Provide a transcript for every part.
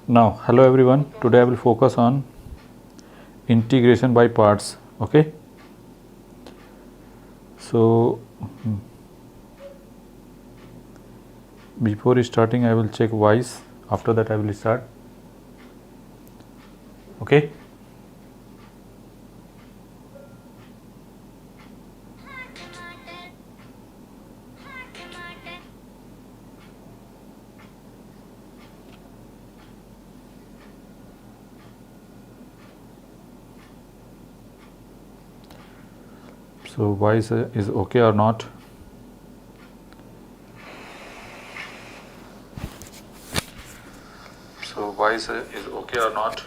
Now, hello everyone. Today I will focus on integration by parts. Okay. So, before starting, I will check voice. After that, I will start. Okay. So, voice is okay or not? So, voice is okay or not?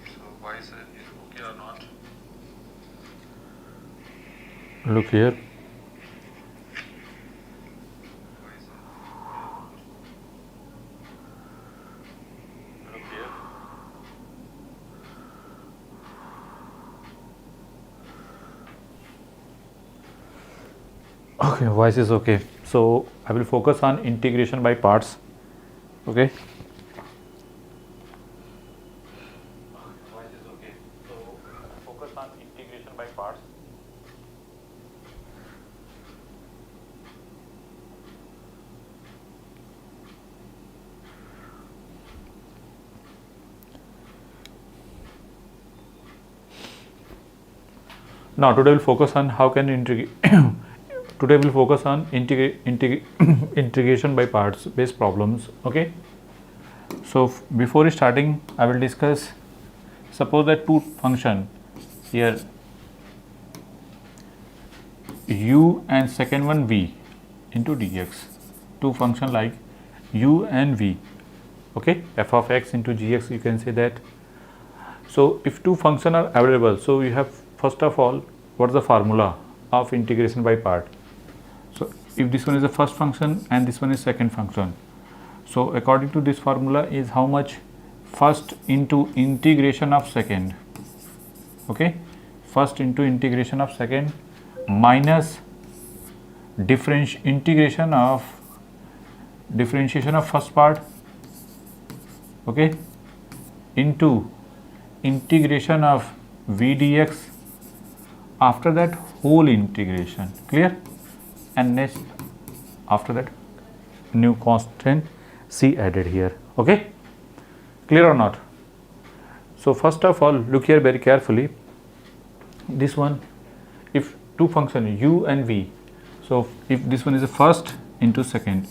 So, voice is okay or not? Look here. Okay, voice is okay. So I will focus on integration by parts. Okay. Voice is okay. So focus on integration by parts. Now today we'll focus on how can integrate. Today we'll focus on integration by parts based problems. Okay. So before starting, I will discuss. Suppose that two function here u and second one v into dx. Two function like u and v. Okay. F of x into gx. You can say that. So if two functions are available, so you have first of all what is the formula of integration by part. So if this one is the first function and this one is second function, so according to this formula is how much first into integration of second. Okay, first into integration of second minus differentiation of first part. Okay, into integration of v dx. After that whole integration. Clear? And next after that new constant c added here. Okay, clear or not? So first of all, look here very carefully. This one, if two function u and v, so if this one is the first into second,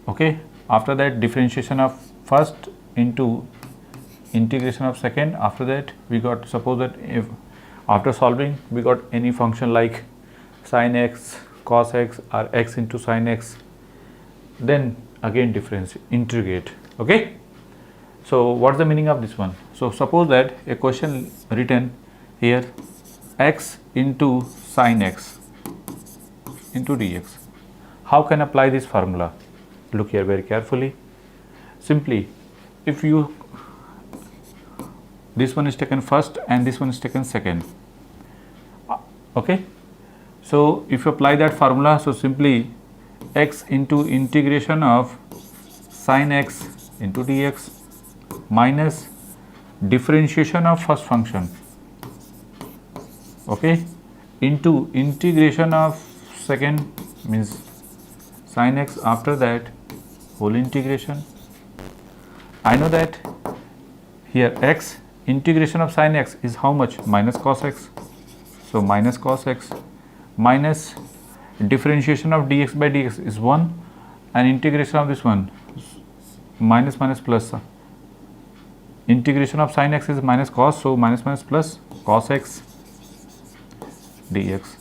okay, after that differentiation of first into integration of second, after that we got, suppose that if after solving we got any function like sin x, cos x or x into sin x, then again integrate. Okay, so what's the meaning of this one? So suppose that a question written here x into sin x into dx. How can apply this formula? Look here very carefully. Simply, if you this one is taken first and this one is taken second. Okay, so if you apply that formula, so simply x into integration of sin x into dx minus differentiation of first function, okay, into integration of second means sin x, after that whole integration. I know that here x integration of sin x is how much? Minus cos x. So minus cos x minus differentiation of dx by dx is 1 and integration of this one minus plus. Integration of sin x is minus cos, so minus plus cos x dx.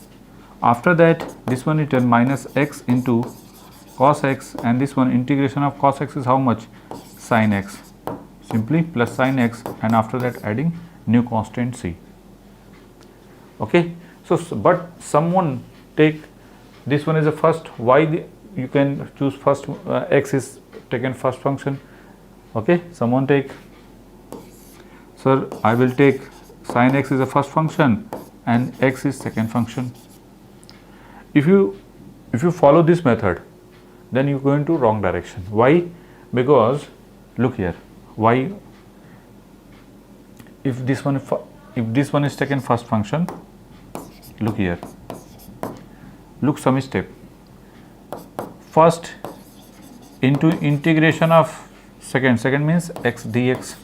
After that this one is minus x into cos x and this one integration of cos x is how much? Sin x. Simply plus sin x and after that adding new constant c. Okay, so but someone take this one is the first, why you can choose first, x is taken first function. Okay, someone take, sir, I will take sin x is the first function and x is second function. If you if you follow this method, then you go into wrong direction. Why? Because look here, why? If this one is taken first function, look here, look some step. First into integration of second means x dx.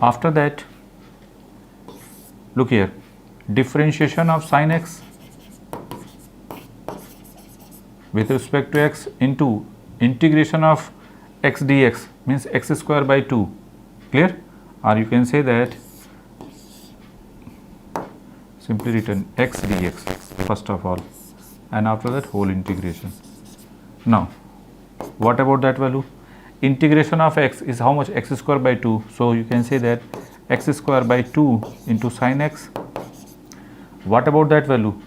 After that, look here, differentiation of sin x with respect to x into integration of x dx means x square by 2. Clear? Or you can say that simply written x dx first of all, and after that whole integration. Now what about that value? Integration of x is how much? X square by 2. So you can say that x square by 2 into sin x. What about that value?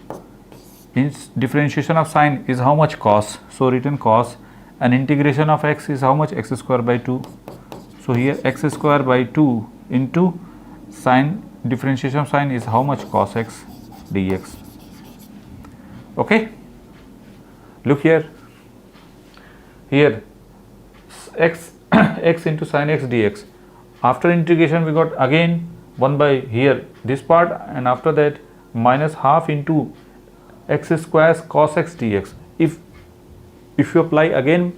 In differentiation of sin is how much? Cos. So written cos, and integration of x is how much? X square by 2. So here x square by 2 into sin, differentiation of sin is how much? Cos x dx. Okay, look here, x x into sin x dx. After integration we got again 1 by here this part, and after that minus half into x square cos x dx. If you apply again,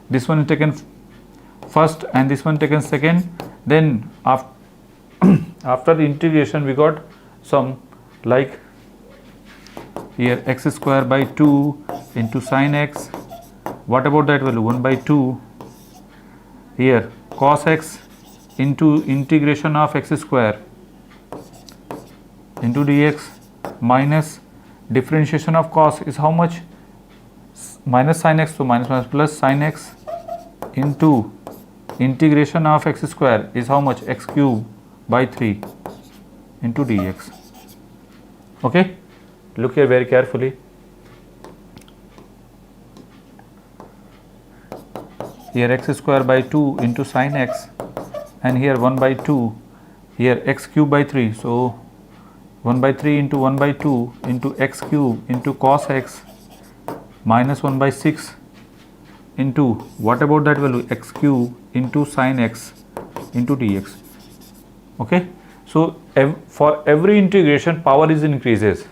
this one is taken first and this one taken second, then after the integration we got some like here x square by 2 into sin x. What about that value? 1 by 2. Here cos x into integration of x square into dx minus differentiation of cos is how much? Minus sin x, so minus plus sin x into integration of x square is how much? X cube by 3 into dx. Okay, look here very carefully. Here x square by 2 into sin x, and here 1 by 2, here x cube by 3. So 1 by 3 into 1 by 2 into x cube into cos x minus 1 by 6 into what about that value? X cube into sin x into dx. Okay, so for every integration power is increases.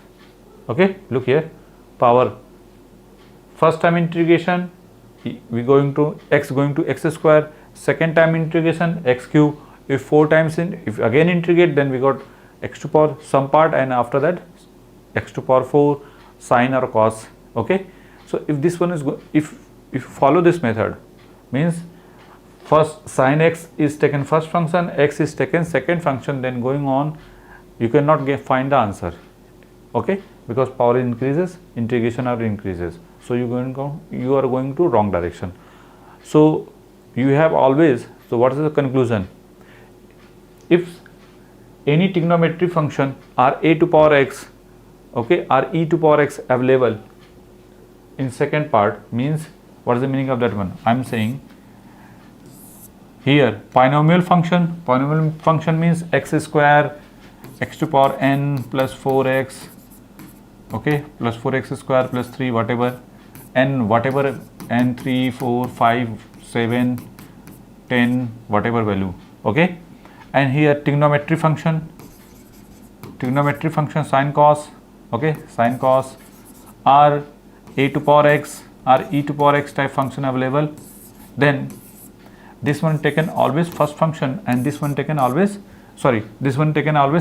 Okay, look here, power, first time integration we going to x square, second time integration x cube. If 4 times if again integrate, then we got x to power some part, and after that x to power 4 sin or cos. Okay, so if this one is if you follow this method, means first sin x is taken first function, x is taken second function, then going on you cannot find the answer. Okay, because power increases, integration or increases, so you are going to wrong direction. So you have always, so what is the conclusion? If any trigonometric function are a to power x, okay, or e to power x available in second part, means what is the meaning of that one? I am saying here polynomial function means x square, x to power n plus 4x, okay, plus 4x square plus 3 whatever, n whatever, n 3 4 5 7 10 whatever value. Okay, and here trigonometry function sin cos, okay, sin cos, or a to power x or e to power x type function available, then this one taken always first function, and this one taken always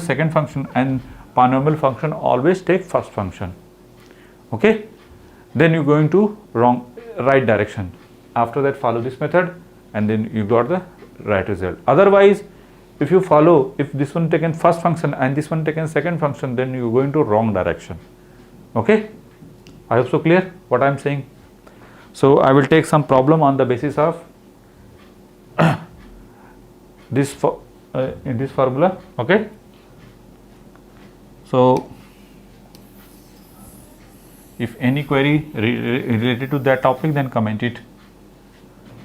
second function, and polynomial function always take first function. Okay, then you going to right direction. After that follow this method, and then you got the right result. Otherwise, if you follow, if this one taken first function and this one taken second function, then you going to wrong direction. Okay, I hope so clear what I am saying. So I will take some problem on the basis of this in this formula. Okay, so if any query related to that topic, then comment it.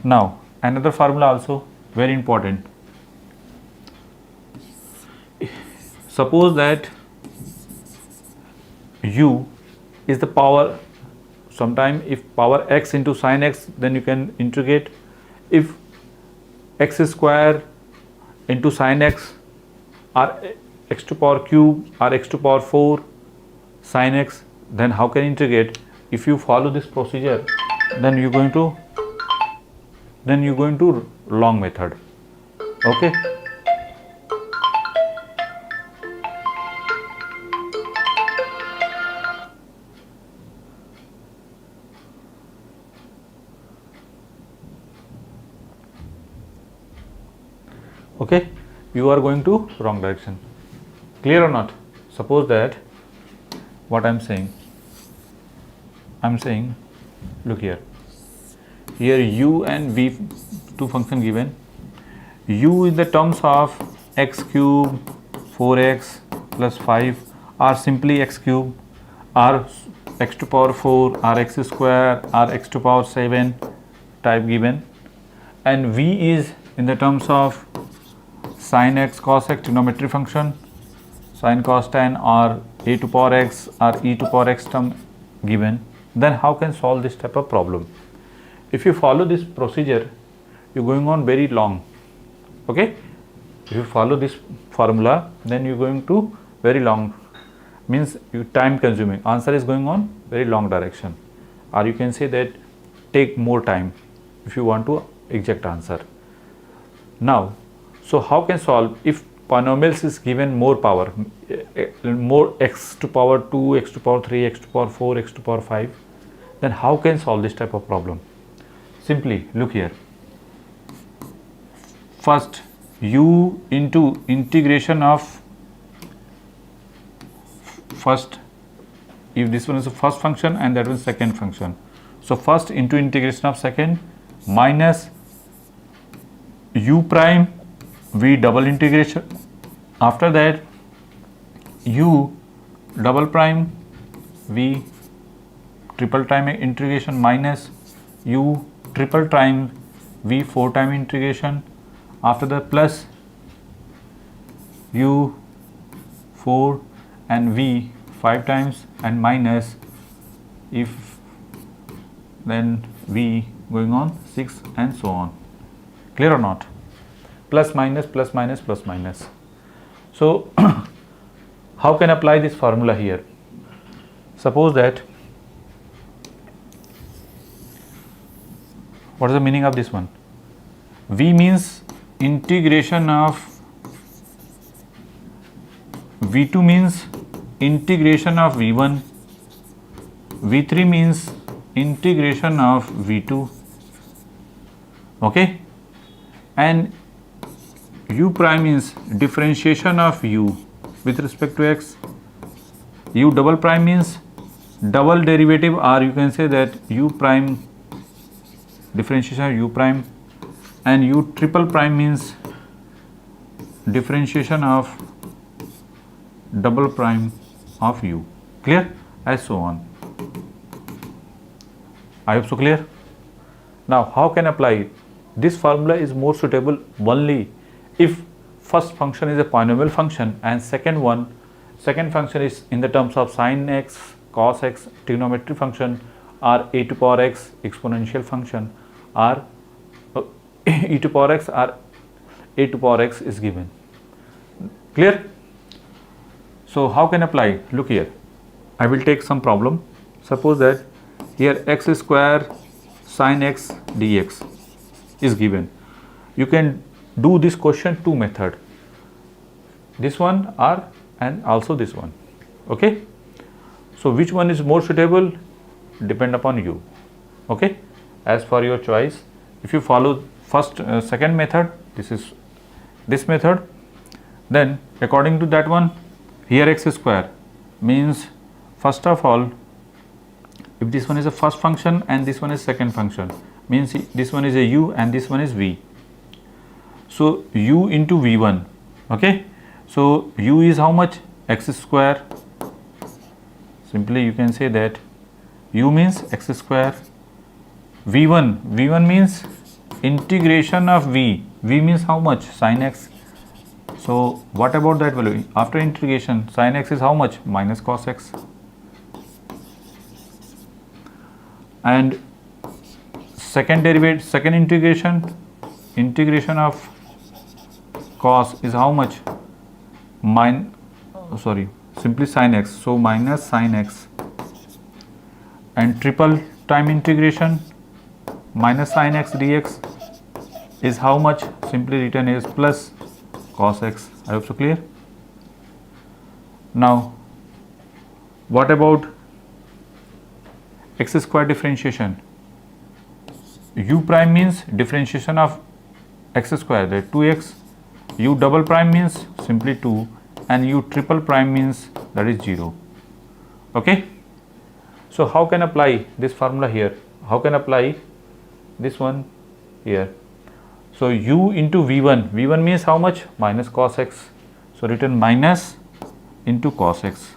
Now another formula also very important. Suppose that u is the power sometime if power x into sin x, then you can integrate. If x square into sin x or x to power cube or x to power 4 sin x, then how can you integrate? If you follow this procedure, then you're going to long method. Okay. Okay, you are going to wrong direction. Clear or not? Suppose that what I'm saying, look here u and v, two function given. U in the terms of x cube, 4x plus 5 or simply x cube or x to power 4 or x square or x to power 7 type given, and v is in the terms of sin x, cos x trigonometry function, sin cos tan or a to power x or e to power x term given. Then how can solve this type of problem? If you follow this procedure, you're going on very long. Okay, if you follow this formula, then you're going to very long, means you time consuming, answer is going on very long direction, or you can say that take more time if you want to exact answer. Now, so how can solve if polynomials is given more power, more x to power 2, x to power 3, x to power 4, x to power 5, then how can solve this type of problem? Simply look here. First, u into integration of first, if this one is the first function and that one is second function. So first into integration of second minus u prime v double integration. After that u double prime v triple time integration minus u triple time v 4 time integration. After that plus u 4 and v 5 times and minus if then v going on 6 and so on. Clear or not? Plus minus plus minus plus minus. So how can apply this formula here? Suppose that, what is the meaning of this one? V means integration of V2 means integration of V1, V3 means integration of V2, okay, and u prime means differentiation of u with respect to x, u double prime means double derivative, or you can say that u prime differentiation of u prime, and u triple prime means differentiation of double prime of u. Clear? As so on. I hope so clear. Now how can apply it? This formula is more suitable only if first function is a polynomial function and second function is in the terms of sin x, cos x trigonometry function, or a to power x exponential function, or e to power x or a to power x is given. Clear? So how can apply? Look here, I will take some problem. Suppose that here x square sin x dx is given. You can do this question two method, this one or and also this one. Okay, so which one is more suitable depend upon you. Okay, as for your choice. If you follow first second method, this is this method, then according to that one, here x square means first of all, if this one is a first function and this one is second function, means this one is a u and this one is v. So u into v1, okay, so u is how much? X square. Simply you can say that u means x square. v1 means integration of v means how much? Sin x. So what about that value? After integration, sin x is how much? Minus cos x. and second integration of cos is how much? Simply sin x, so minus sin x, and triple time integration minus sin x dx is how much? Simply written as plus cos x. I hope so clear. Now what about x square differentiation? U prime means differentiation of x square, that 2x, u double prime means simply 2, and u triple prime means that is 0. Okay, so how can apply this formula here? How can apply this one here? So u into v1 means how much? Minus cos x, so written minus into cos x.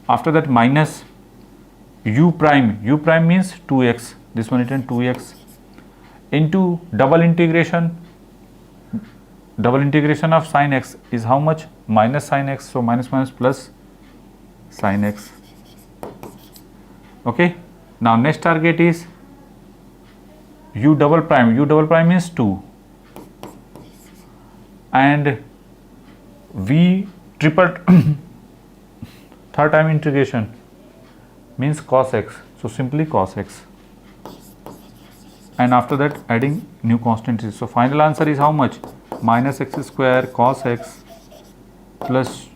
After that minus u prime means 2x, this one written 2x, into double integration of sin x is how much? Minus sin x, so minus plus sin x. Okay, now next target is u double prime means 2, and v triple third time integration means cos x, so simply cos x, and after that adding new constant. So final answer is how much? Minus x square cos x plus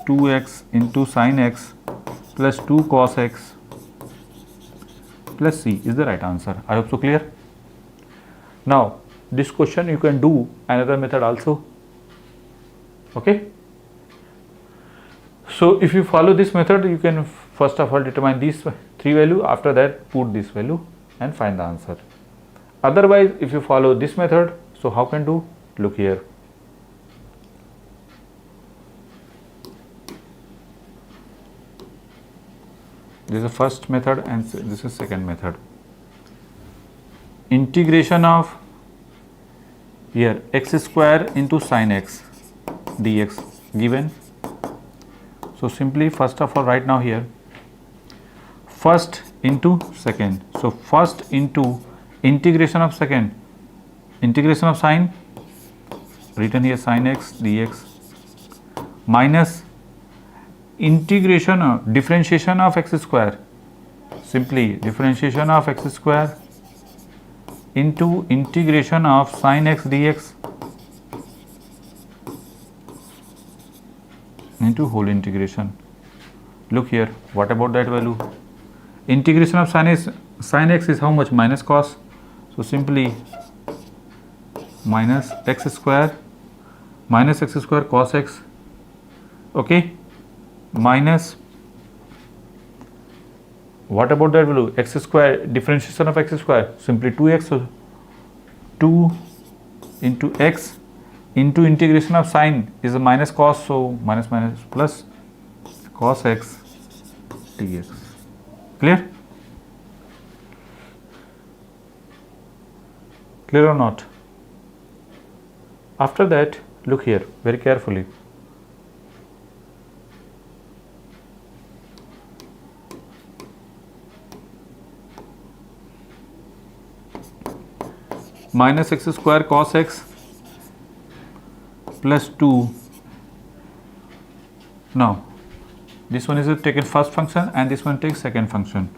2x into sin x plus 2 cos x plus c is the right answer. I hope so clear. Now this question you can do another method also. Okay, so if you follow this method, you can first of all determine these 3 value, after that put this value and find the answer. Otherwise, if you follow this method, so how can do? Look here. This is the first method and this is second method. Integration of here x square into sin x dx given. So simply first of all right now here first into second. So first into integration of second, integration of sin, written here sin x dx, minus integration of differentiation of x square, simply differentiation of x square into integration of sin x dx into whole integration. Look here, what about that value? Integration of sin x is how much? Minus cos, so simply minus x square cos x, okay, minus what about that value? X square, differentiation of x square, simply 2x, so 2 into x into integration of sin is a minus cos, so minus plus cos x dx. Clear? Clear or not? After that, look here very carefully. Minus x square cos x plus 2. Now this one is taken first function and this one takes second function.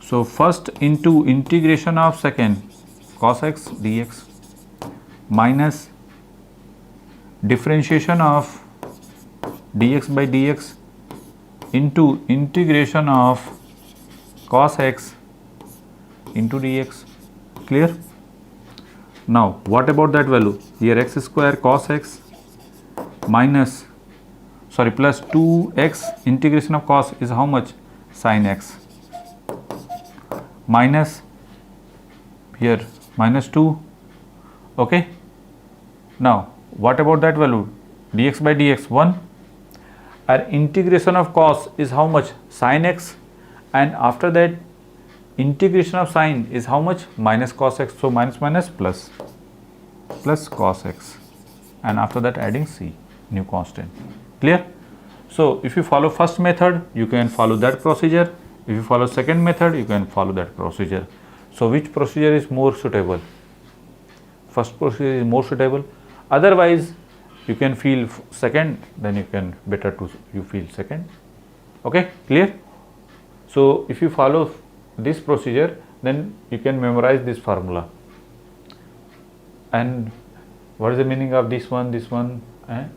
So first into integration of second cos x dx minus differentiation of dx by dx into integration of cos x into dx. Clear? Now what about that value? Here x square cos x minus plus 2x integration of cos is how much? Sin x, minus here minus 2. Okay, now what about that value? Dx by dx 1, and integration of cos is how much? Sin x, and after that integration of sin is how much? Minus cos x, so minus plus cos x, and after that adding c, new constant. Clear? So if you follow first method, you can follow that procedure. If you follow second method, you can follow that procedure. So which procedure is more suitable? First procedure is more suitable. Otherwise, you can feel second, then you can better to you feel second. Okay, clear? So if you follow this procedure, then you can memorize this formula. And what is the meaning of this one? This one,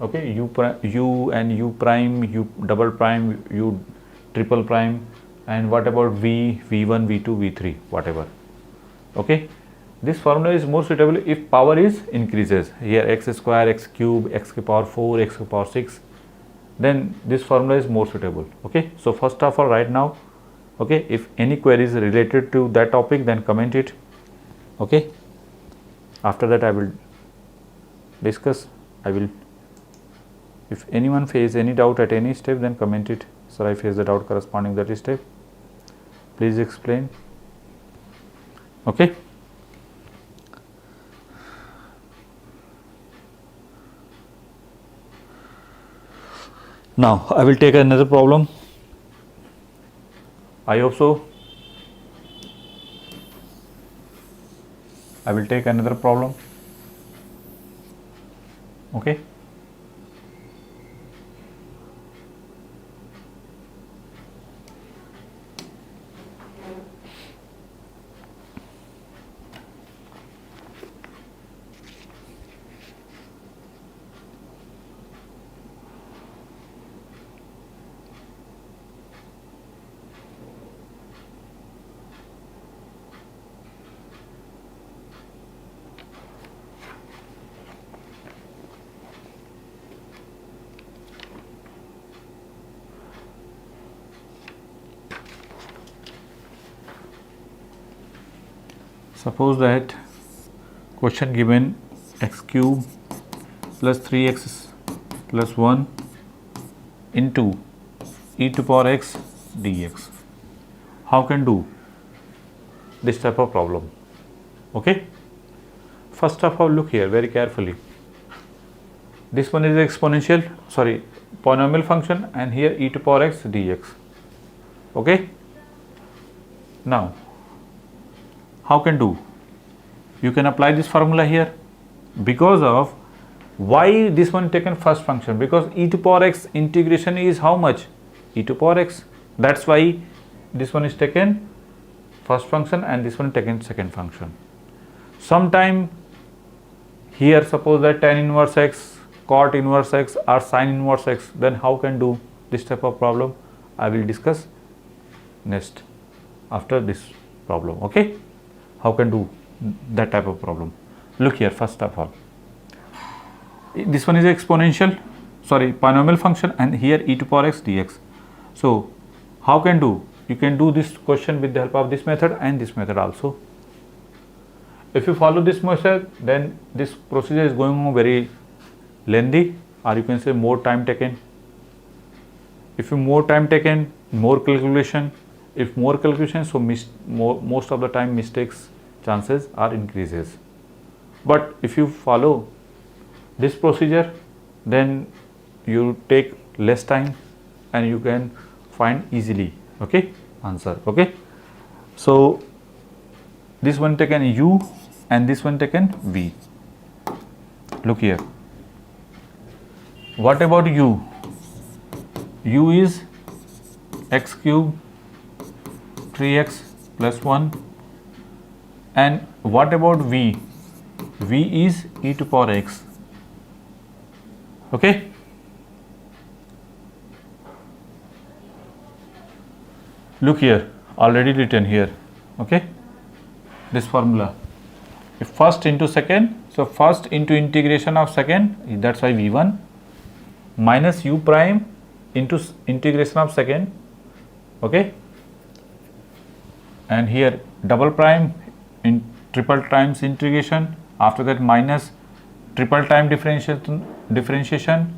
okay, u and u prime, u double prime, u triple prime, and what about v, v1, v2, v3, whatever. Okay, this formula is more suitable if power is increases. Here x square, x cube, x to power 4, x to power 6, then this formula is more suitable. Okay, so first of all, right now, okay, if any queries related to that topic, then comment it. Okay, after that I will discuss. If anyone face any doubt at any step, then comment it. Sir, I face the doubt corresponding that step. Please explain. Okay. Now I will take another problem. I hope so. I will take another problem. Okay. Suppose that question given x cube plus 3x plus 1 into e to power x dx. How can do this type of problem? Okay. First of all, look here very carefully. This one is exponential, sorry, polynomial function, and here e to power x dx. Okay. Now, how can do? You can apply this formula here because of why this one taken first function, because e to power x integration is how much? E to power x. That's why this one is taken first function and this one taken second function. Sometime here suppose that tan inverse x, cot inverse x or sin inverse x, then how can do this type of problem? I will discuss next after this problem. Okay. How can do that type of problem? Look here, first of all, this one is exponential, sorry, polynomial function, and here e to power x dx. So how can do? You can do this question with the help of this method and this method also. If you follow this method, then this procedure is going on very lengthy, or you can say more time taken. If you more time taken, more calculation. If more calculation, so most of the time mistakes chances are increases. But if you follow this procedure, then you take less time and you can find easily, okay, answer. Okay. So this one taken u and this one taken v. Look here. What about u? U is x cube 3x plus 1, and what about v? V is e to power x. Okay. Look here, already written here. Okay, this formula. If first into second, so first into integration of second, that's why v1 minus u prime into integration of second. Okay. And here double prime in triple times integration, after that minus triple time differentiation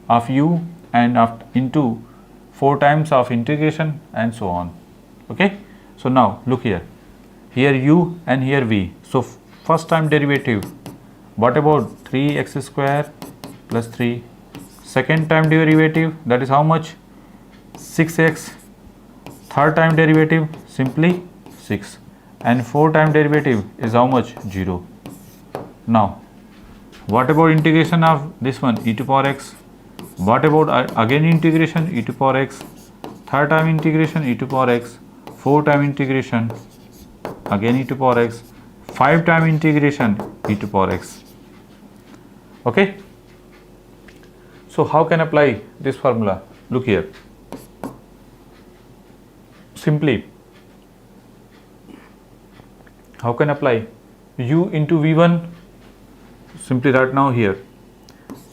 of u, and after into 4 times of integration, and so on. Okay. So now look here, here u and here v. So first time derivative, what about 3x square plus 3, second time derivative, that is how much? 6x, third time derivative simply 6, and 4 time derivative is how much? 0. Now what about integration of this one, e to power x? What about again integration, e to power x, third time integration, e to power x, 4 time integration, again e to power x, 5 time integration, e to power x. Okay, so how can I apply this formula? Look here, simply how can I apply? U into v1, simply right now here,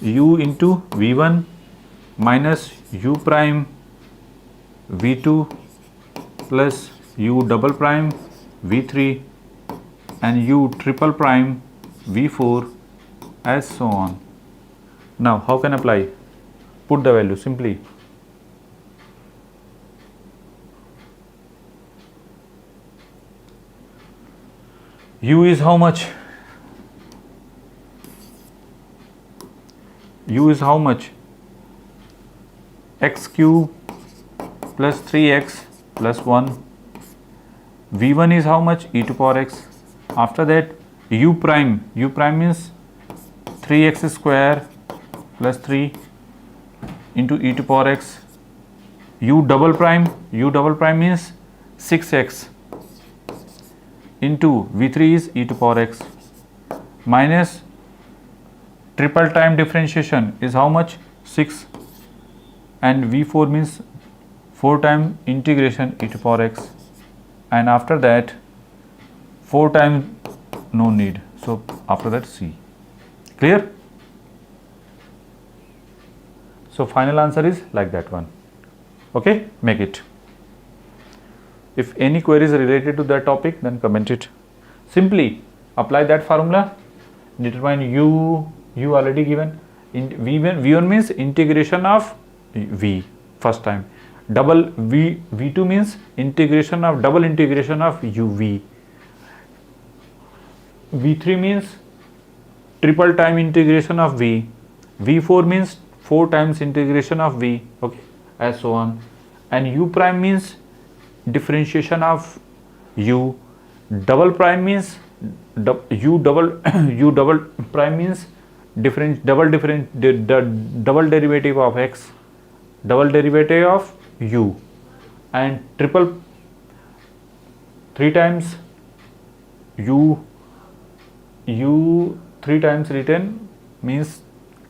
u into v1 minus u prime v2 plus u double prime v3 and u triple prime v4, as so on. Now how can I apply? Put the value simply. U is how much? U is how much? X cube plus 3x plus 1. V1 is how much? E to power x. After that u prime means 3x square plus 3 into e to power x. U double prime means 6x into v3 is e to power x minus triple time differentiation is how much? 6, and v4 means 4 time integration e to power x, and after that 4 times no need, so after that c. Clear? So final answer is like that one. Okay, make it. If any queries related to that topic, then comment it. Simply apply that formula, determine u already given, in v1 means integration of v first time, double v2 means double integration of uv, v3 means triple time integration of v, v4 means 4 times integration of v, okay, as so on, and u prime means differentiation of u, double prime means u double prime means double derivative of x, double derivative of u, and triple 3 times u 3 times written means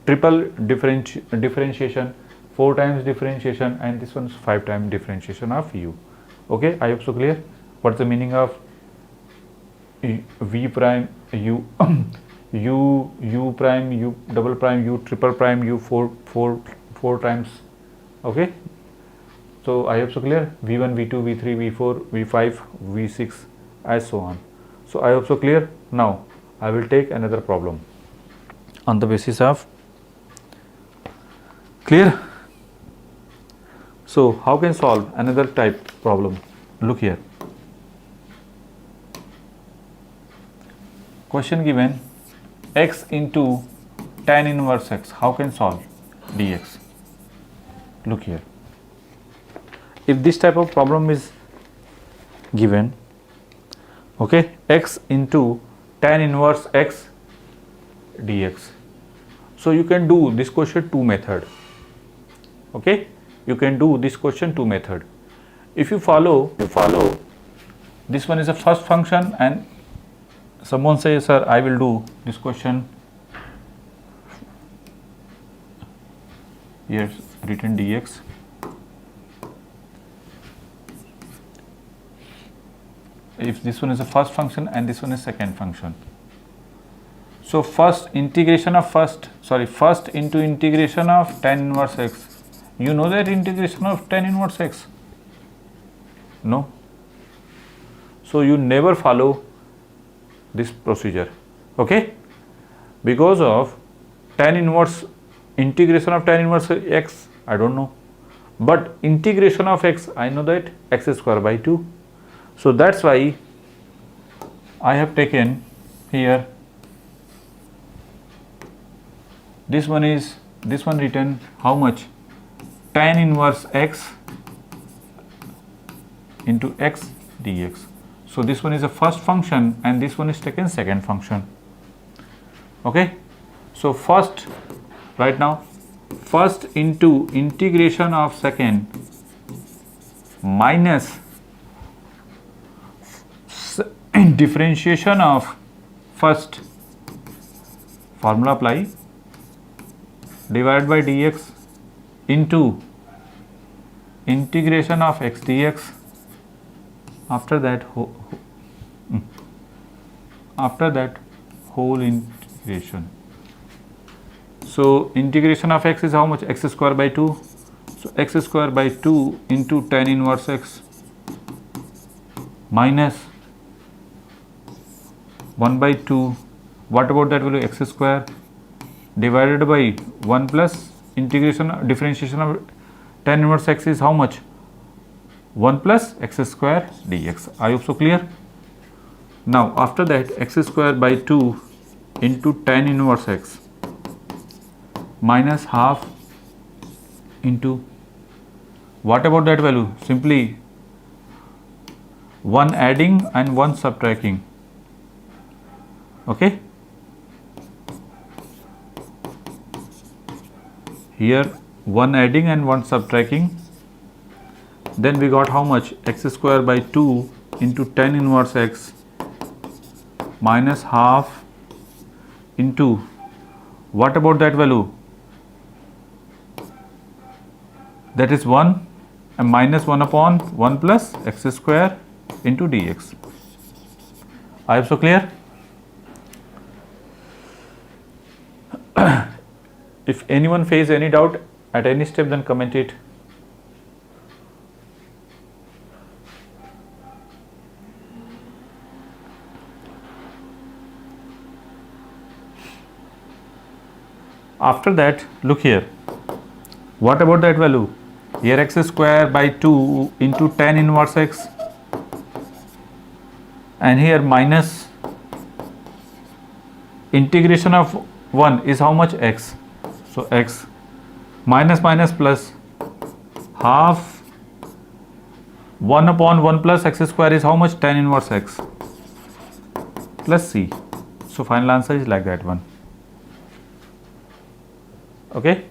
triple differentiation, 4 times differentiation, and this one is 5 times differentiation of u. Okay, I hope so clear. What's the meaning of v prime u u prime, u double prime, u triple prime, u 4 times. Okay, so I hope so clear. v1, v2, v3, v4, v5, v6, as so on. So I hope so clear. Now I will take another problem on the basis of clear. So how can solve another type problem? Look here, question given x into tan inverse x, how can solve dx? Look here, if this type of problem is given, okay, x into tan inverse x dx, so you can do this question 2 method. Okay, you can do this question 2 method. If you follow this one is a first function, and someone says, sir, I will do this question here written dx, if this one is a first function and this one is second function. So first into integration of tan inverse x. You know that integration of tan inverse x? No. So you never follow this procedure, okay? Because of tan inverse, integration of tan inverse x, I don't know. But integration of x, I know that x square by 2. So that's why I have taken here, this one written how much? Tan inverse x into x dx. So this one is the first function and this one is taken second function. Okay, so first, right now, first into integration of second minus differentiation of first, formula apply, divided by dx into integration of x dx. After that whole integration. So integration of x is how much? X square by 2. So x square by 2 into tan inverse x minus 1 by 2. What about that value? X square divided by 1 plus differentiation of tan inverse x is how much? 1 plus x square dx. I hope so clear. Now after that, x square by 2 into tan inverse x minus half into, what about that value? Simply 1 adding and 1 subtracting. Okay, here 1 adding and 1 subtracting. Then we got how much? X square by 2 into tan inverse x minus half into, what about that value? That is 1 and minus 1 upon 1 plus x square into dx. I hope so clear. If anyone face any doubt at any step, then comment it. After that, look here. What about that value? Here x square by 2 into tan inverse x, and here minus integration of 1 is how much? X. So x minus minus plus half 1 upon 1 plus x square is how much? Tan inverse x plus c. So final answer is like that one. Okay.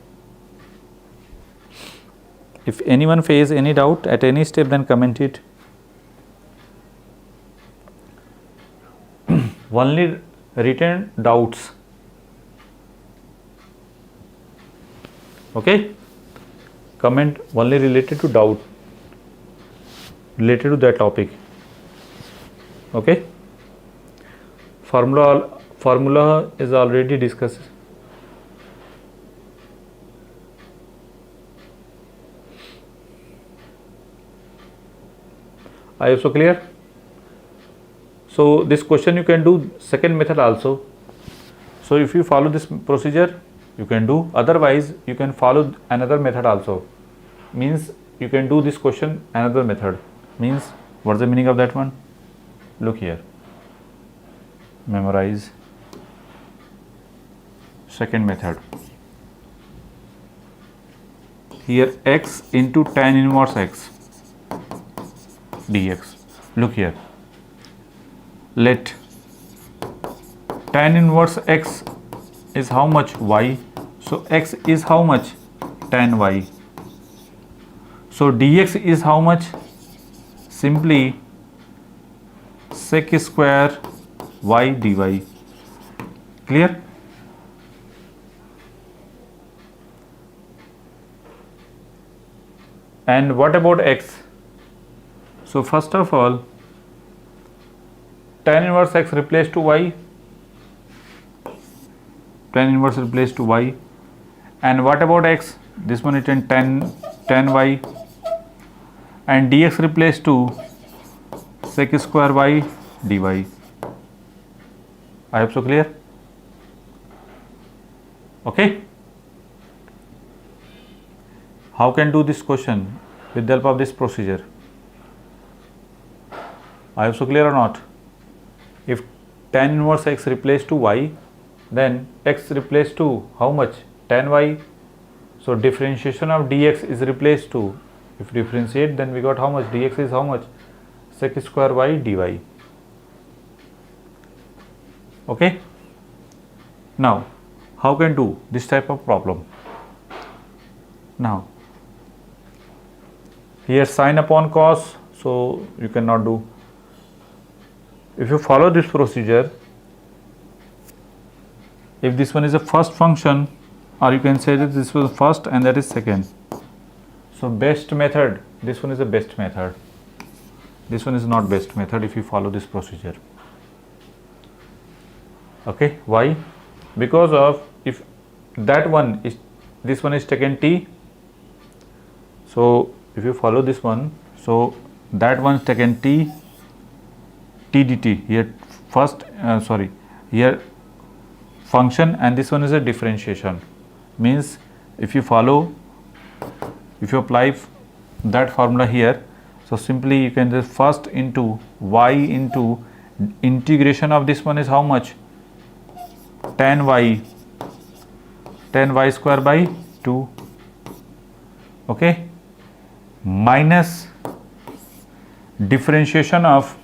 If anyone face any doubt at any step, then comment it. Only written doubts. Okay, comment only related to doubt, related to that topic. Okay, formula is already discussed. I also clear. So this question you can do second method also. So if you follow this procedure, you can do. Otherwise, you can follow another method also. Means you can do this question another method. Means what's the meaning of that one? Look here. Memorize second method. Here x into tan inverse x dx. Look here. Let tan inverse x is how much? Y. So x is how much? Tan y. So dx is how much? Simply sec square y dy. Clear? And what about x? So first of all, tan inverse x replaced to y. Tan inverse replaced to y. And what about x? This one is tan y. And dx replaced to sec square y dy. I hope so clear. Okay. How can do this question with the help of this procedure? I hope so clear or not? If tan inverse x replaced to y, then x replaced to how much? Tan y. So differentiation of dx is replaced to, if differentiate, then we got how much? Dx is how much? sec square y dy. Okay. Now, how can do this type of problem? Now, here sine upon cos, so you cannot do. If you follow this procedure, if this one is a first function, or you can say that this was first and that is second. So best method, this one is the best method. This one is not best method if you follow this procedure. Okay, why? Because of if that one is, this one is taken t, so if you follow this one, so that one is taken t dt, here first here function, and this one is a differentiation, means if you apply that formula here, so simply you can just first into y into integration of this one is how much, tan y square by 2, okay, minus differentiation of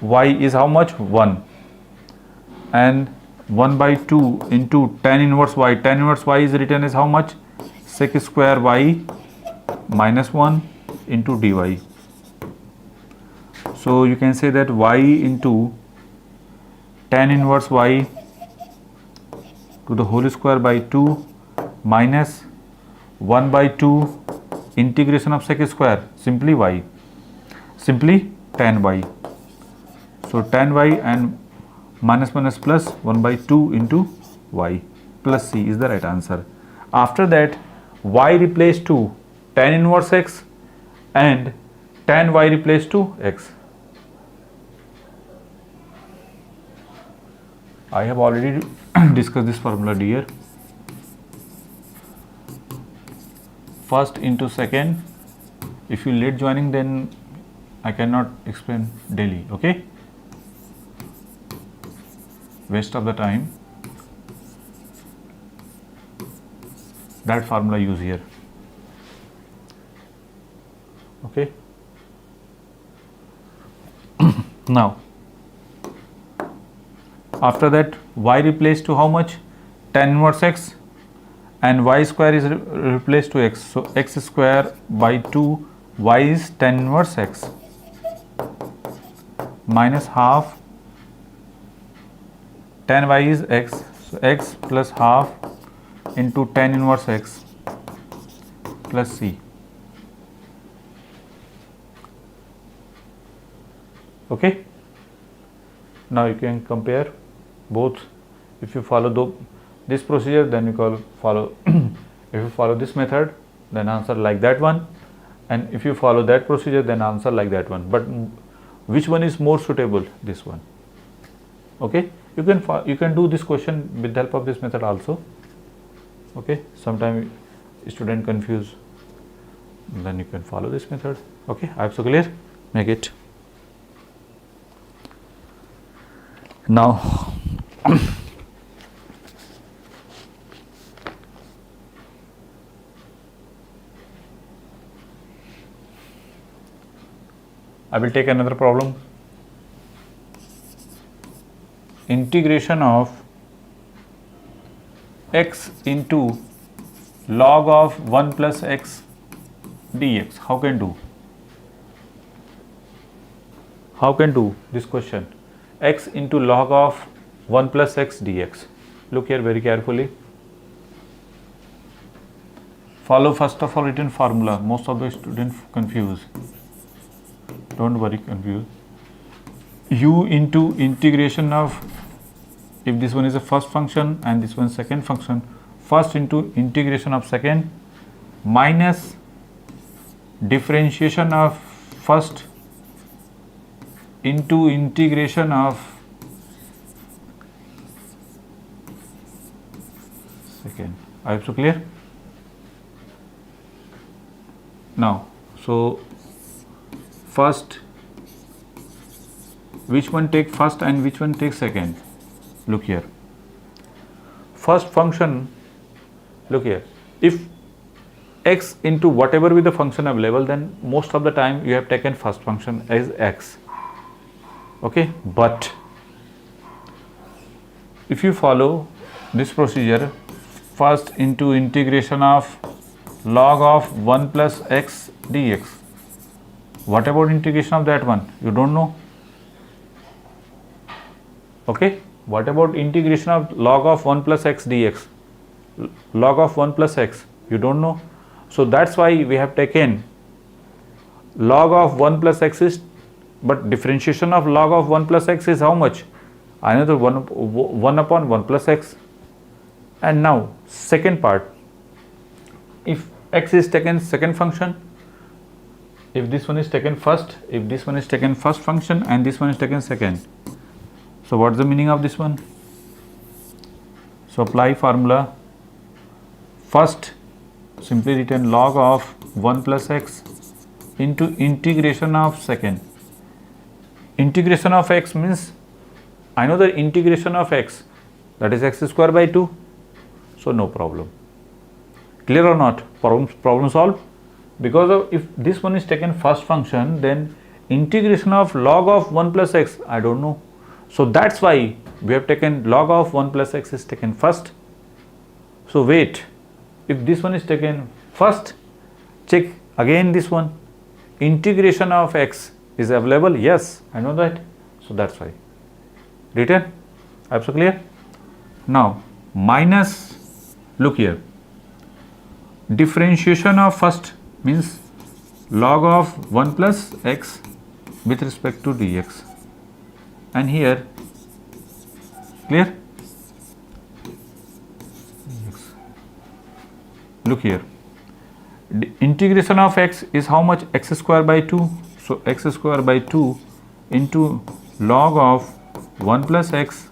y is how much, 1, and 1 by 2 into tan inverse y. Tan inverse y is written as how much, sec square y minus 1 into dy. So you can say that y into tan inverse y to the whole square by 2 minus 1 by 2 integration of sec square, simply y, simply tan y. So tan y and minus plus 1 by 2 into y plus c is the right answer. After that, y replaced to tan inverse x and tan y replaced to x. I have already discussed this formula, dear. First into second. If you late joining, then I cannot explain daily, okay? Waste of the time. That formula use here, okay? Now, after that, y replaced to how much, tan inverse x, and y square is replaced to x, so x square by 2, y is tan inverse x, minus half tan y is x, so x plus half into tan inverse x plus c. Okay, now you can compare both. If you follow this procedure, then you follow if you follow this method, then answer like that one, and if you follow that procedure, then answer like that one. But which one is more suitable? This one. Okay, you can do this question with the help of this method also. Okay, sometimes student confuse, then you can follow this method. Okay, I hope so clear. Make it now. I will take another problem. Integration of x into log of 1 plus x dx. How can do? How can do this question? X into log of 1 plus x dx. Look here very carefully. Follow first of all written formula. Most of the students confuse. Don't worry, confuse. U into integration of, if this one is a first function and this one second function, first into integration of second minus differentiation of first into integration of second. I hope so clear. Now, so first, which one take first and which one take second? Look here. First function, look here. If x into whatever be the function available, then most of the time you have taken first function as x. Okay, but if you follow this procedure, first into integration of log of 1 plus x dx. What about integration of that one? You don't know. Okay, what about integration of log of 1 plus x dx? Log of 1 plus x, you don't know. So that's why we have taken log of 1 plus x is, but differentiation of log of 1 plus x is how much? Another 1 upon 1 plus x. And now second part, if x is taken second function, if this one is taken first, if this one is taken first function and this one is taken second. So what's the meaning of this one? So apply formula. First, simply written log of 1 plus x into integration of second. Integration of x means, I know the integration of x, that is x square by 2. So no problem. Clear or not? Problem solved. Because of, if this one is taken first function, then integration of log of 1 plus x, I don't know. So that's why we have taken log of 1 plus x is taken first. So wait, if this one is taken first, check again this one. Integration of x is available. Yes, I know that. So that's why. Written? Absolutely clear? Now minus, look here. Differentiation of first means log of 1 plus x with respect to dx. And here, clear? Look here, integration of x is how much? X square by 2. So x square by 2 into log of 1 plus x,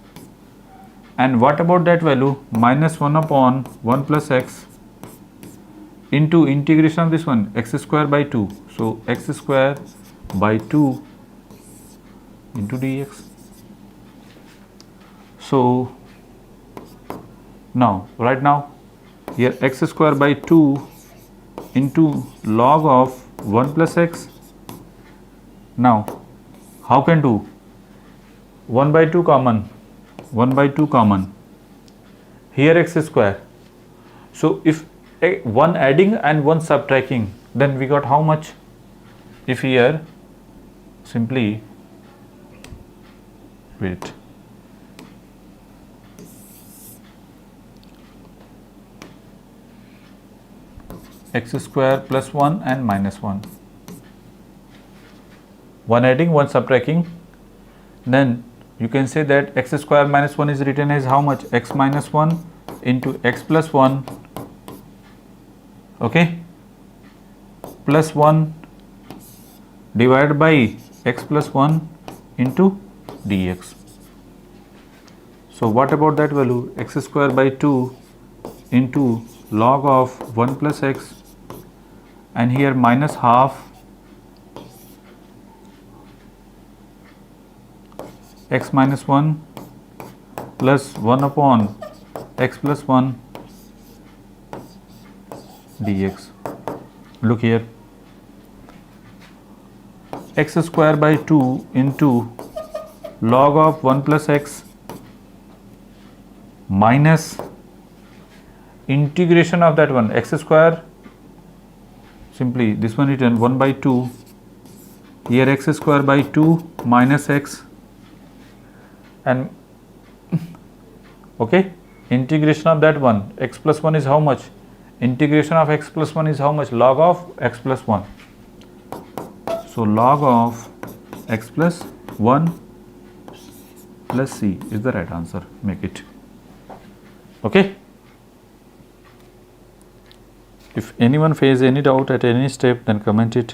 and what about that value? Minus 1 upon 1 plus x into integration of this one, x square by 2. So x square by 2 into dx. So now, right now, here x square by 2 into log of 1 plus x. Now, how can do? 1 by 2 common, 1 by 2 common. Here x square. So if one adding and one subtracting, then we got how much? If here simply wait. X square plus 1 and minus 1. One adding, one subtracting. Then you can say that x square minus 1 is written as how much? X minus 1 into x plus 1. Okay, plus 1 divided by x plus 1 into dx. So what about that value? X square by 2 into log of 1 plus x, and here minus half x minus 1 plus 1 upon x plus 1 dx. Look here, x square by 2 into log of 1 plus x minus integration of that one, x square, simply this one written 1 by 2, here x square by 2 minus x, and okay, integration of that one, x plus 1 is how much? Integration of x plus 1 is how much? Log of x plus 1. So log of x plus 1 plus c is the right answer. Make it. Okay. If anyone faces any doubt at any step, then comment it.